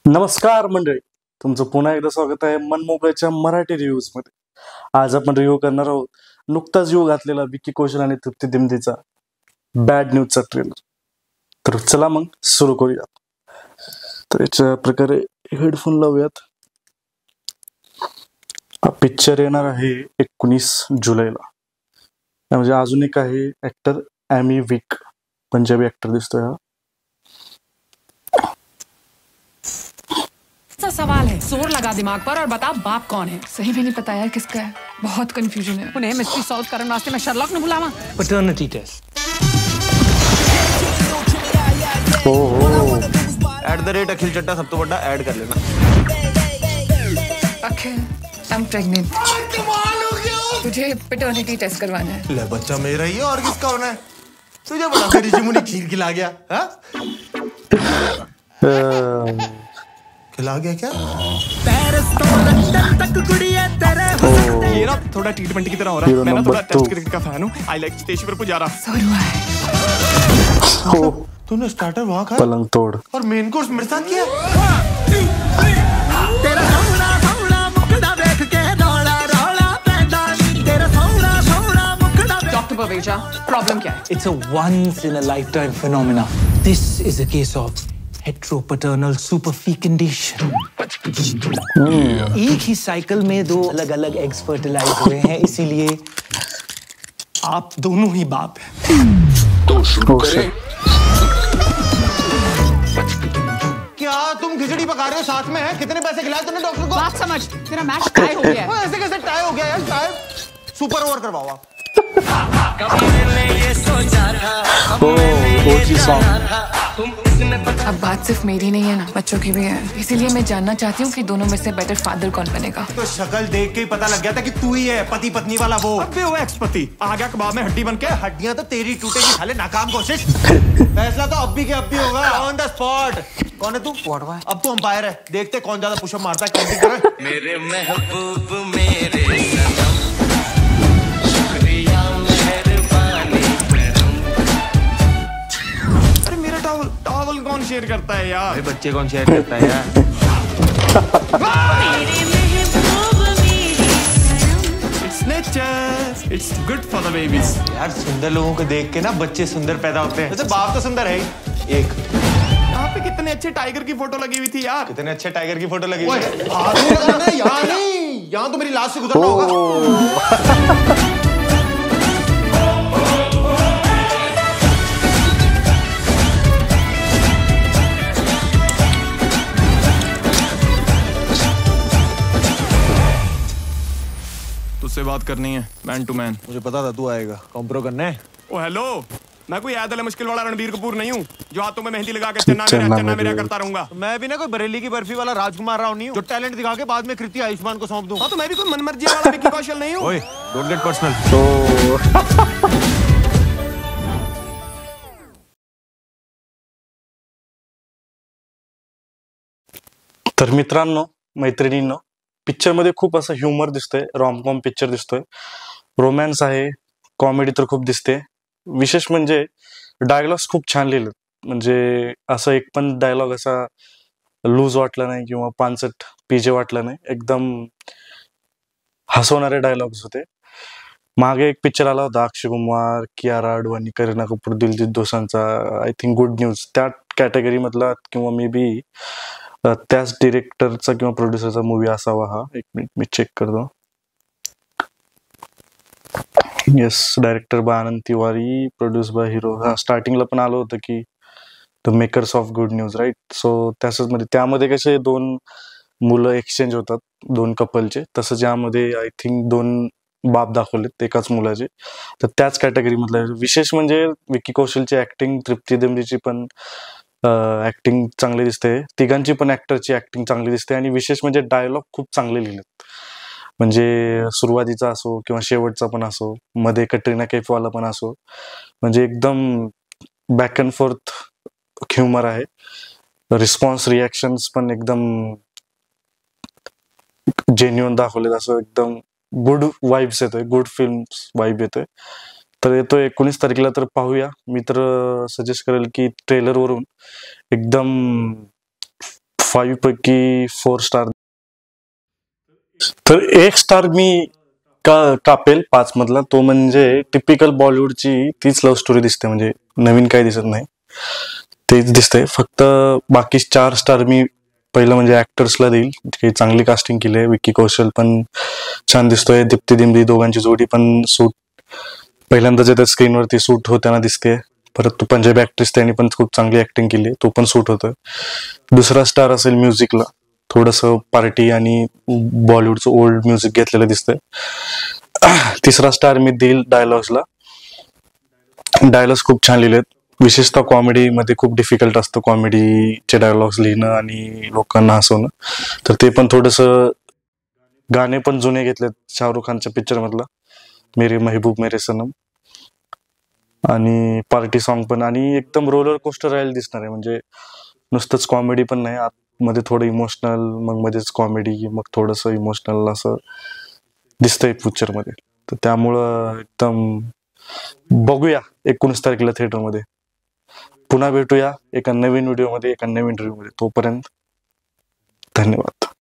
नमस्कार मंडळी, तुमचं पुन्हा एकदा स्वागत आहे मनमोकळ्याच्या मराठी रिव्ह्यूज मध्ये. आज आपण रिव्ह्यू करणार आहोत नुकताच येऊ घातलेला विकी कौशल आणि तृप्ती दिमतीचा बॅड न्यूजचा ट्रेलर. तर चला मग सुरू करूया. तर याच्या प्रकारे हेडफोन लावूयात. हा पिक्चर येणार आहे 19 जुलैला. म्हणजे अजून एक आहे ऍक्टर ॲमी विक, पंजाबी ऍक्टर दिसतोय हा. सवाल है, जोर लगा दिमाग पर और बता बाप कौन है। सही में नहीं पता यार किसका है, बहुत कंफ्यूजन है। उन्हें मिस्ट्री सॉल्व करने वास्ते मैं शर्लॉक ने बुलावा। पैटर्निटी टेस्ट @अखिल चट्टा सब तो बड़ा ऐड कर लेना। अखिल, आई एम प्रेग्नेंट। तुझे पैटर्निटी टेस्ट करवाना है। ले बच्चा मेरा ही है और किसका होना है? तुझे बड़ा मेरी जिमुनी खीर खिला गया, हाँ? खिला गया क्या? ये ना थोड़ा टी20 की तरह हो रहा है। मैं ना थोड़ा टेस्ट क्रिकेट का फैन हूँ। I like Cheteshwar Pujara. So do I। तूने स्टार्टर वहाँ खाया पलंग तोड़ और मेन कोर्स मेरे साथ किया। डॉक्टर बवेजा, प्रॉब्लम क्या है? It's a once in a lifetime phenomena. This is a case of heteropaternal superfecundation. एक ही साइकिल में दो अलग-अलग एग्स फर्टिलाइज हुए हैं, इसीलिए आप दोनों ही बाप हैं। तो शुरू करें। क्या तुम खिचड़ी पका रहे हो साथ में? है कितने पैसे खिलाए तूने डॉक्टर को? बात समझ, तेरा मैच टाई हो गया है। ऐसे कैसे टाई हो गया यार? टाई सुपर ओवर करवाओ आप। अब बात सिर्फ मेरी नहीं है ना, बच्चों की भी है। इसीलिए मैं जानना चाहती हूँ कि दोनों में से बेटर फादर कौन बनेगा। तो शक्ल देख के ही पता लग गया था कि तू ही है पति पत्नी वाला वो। अब भी वो एक्स पति आ गया कबाब में हड्डी बन के। हड्डियां तो तेरी टूटेगी, साले नाकाम कोशिश। फैसला तो अब भी के अब भी होगा ऑन द स्पॉट। कौन है तू? अब तू अंपायर है, देखते कौन ज्यादा पुशअप मारता है, काउंटिंग करे। मेरे महबूब मेरे सनम, शुक्रिया मेहरबानी करम। अरे मेरा टॉवल टॉवल कौन शेयर करता है यार? अरे बच्चे कौन शेयर करता है यार? It's nature. It's good for the babies. यार सुंदर लोगों को देख के ना बच्चे सुंदर पैदा होते हैं। वैसे बाप तो सुंदर है ही एक। यहाँ पे कितने अच्छे टाइगर की फोटो लगी हुई थी यार। कितने अच्छे टाइगर की फोटो लगी हुई है। आदमी लगाना है, यहाँ नहीं, यहाँ तो मेरी लाश से गुजरना होगा। तुझसे बात करनी है मैन टू मैन। मुझे पता था तू आएगा, कॉम्प्रो करना है। ओ हेलो, मैं कोई याद मुश्किल वाला रणबीर कपूर नहीं हूँ जो हाथों में मेहंदी लगा के चन्ना मेरा करता रहूंगा। मैं भी ना कोई बरेली की बर्फी वाला राजकुमार राव नहीं हूँ जो टैलेंट दिखा के बाद में कृति आयुष्मान को सौंप दूं। हाँ तो मैं भी कोई मनमर्जी वाला विक्की कौशल नहीं हूँ। ओए डोंट गेट पर्सनल। तर मित्रांनो, मैत्रिणींनो, पिक्चर मध्ये खूप असं ह्युमर दिसतंय, रॉमकॉम पिक्चर दिसतोय, रोमॅन्स आहे, कॉमेडी तर खूप दिसते. विशेष म्हणजे डायलॉग्स खूप छान लिहिलेत. म्हणजे असं एक पण डायलॉग असा लूज वाटला नाही किंवा पानसट पीजे वाटला नाही. एकदम हसवणारे डायलॉग्स होते. मागे एक पिक्चर आला होता Akshay Kumar, Kiara Advani, Kareena Kapoor, Diljit Dosanjh, I think good news, त्या कॅटेगरी मधला किंवा मे बी त्याच डिरेक्टरचा किंवा प्रोड्युसरचा मूवी असावा हा. एक मिनिट मी चेक करतो. Yes, director by Anand Tiwari, produce by hero. हा, स्टार्टिंगला पण आलं होतं की the makers of Good News, right. So त्यामध्ये कसे दोन मुलं एक्सचेंज होतात, दोन कपलचे. तसंच यामध्ये आय थिंक दोन बाप दाखवलेत एकाच मुलाचे. तर त्याच कॅटेगरी मधलं विशेष म्हणजे विकी कौशलची ऍक्टिंग, तृप्ती दिमतीची पण ऍक्टिंग चांगली दिसते, तिघांची पण ऍक्टरची ऍक्टिंग चांगली दिसते. आणि विशेष म्हणजे डायलॉग खूप चांगले लिहिलेत. म्हणजे सुरुवातीचा असो किंवा शेवटचा पण असो, मध्ये कटरीना कैफवाला पण असो, म्हणजे एकदम बॅक अँड फोर्थ ह्युमर आहे. रिस्पॉन्स रिॲक्शन्स पण एकदम जेन्युअन दाखवलेत. असं एकदम गुड वाइब्स येतोय, गुड फिल्म वाइब येतोय. तर येतो 19 तारखेला. तर पाहूया. मी तर सजेस्ट करेल की ट्रेलरवरून एकदम 5 पैकी 4 स्टार. तर 1 स्टार मी कापेल 5 मधला. तो म्हणजे टिपिकल बॉलिवूडची तीच लव्ह स्टोरी दिसते, म्हणजे नवीन काही दिसत नाही, तेच दिसतंय फक्त. बाकी 4 स्टार मी पहिलं म्हणजे ऍक्टर्सला देईल, काही चांगली कास्टिंग केली आहे. विक्की कौशल पण छान दिसतोय, दीप्ती दिमरी दोघांची जोडी पण सूट पहिल्यांदाच त्या स्क्रीनवरती सूट होताना दिसते. परत तू पंजाबी ऍक्ट्रेस त्यांनी पण खूप चांगली ऍक्टिंग केली, तो पण सूट होतं. दुसरा स्टार असेल म्युझिकला, थोडंसं पार्टी आणि बॉलिवूडचं ओल्ड म्युझिक घेतलेलं दिसतंय. तिसरा स्टार मी देईल डायलॉग्सला. डायलॉग्स खूप छान लिहिलेत, विशेषतः कॉमेडीमध्ये खूप डिफिकल्ट असतं कॉमेडीचे डायलॉग्स लिहिणं आणि लोकांना हसवणं. तर ते पण थोडंसं, गाणे पण जुने घेतलेत शाहरुख खानच्या पिक्चर मधला मेरे महबूब मेरे सनम, आणि पार्टी सॉन्ग पण, आणि एकदम रोलर कोस्टर राहील दिसणार आहे. म्हणजे नुसतंच कॉमेडी पण नाही, आतमध्ये थोडं इमोशनल, मग मध्येच कॉमेडी, मग थोडंसं इमोशनल असं दिसतंय पिक्चर मध्ये. तर त्यामुळं एकदम बघूया 19 तारखेला थिएटरमध्ये. पुन्हा भेटूया एका नवीन व्हिडिओमध्ये, एका नवीन रिव्ह्यू मध्ये. तोपर्यंत धन्यवाद.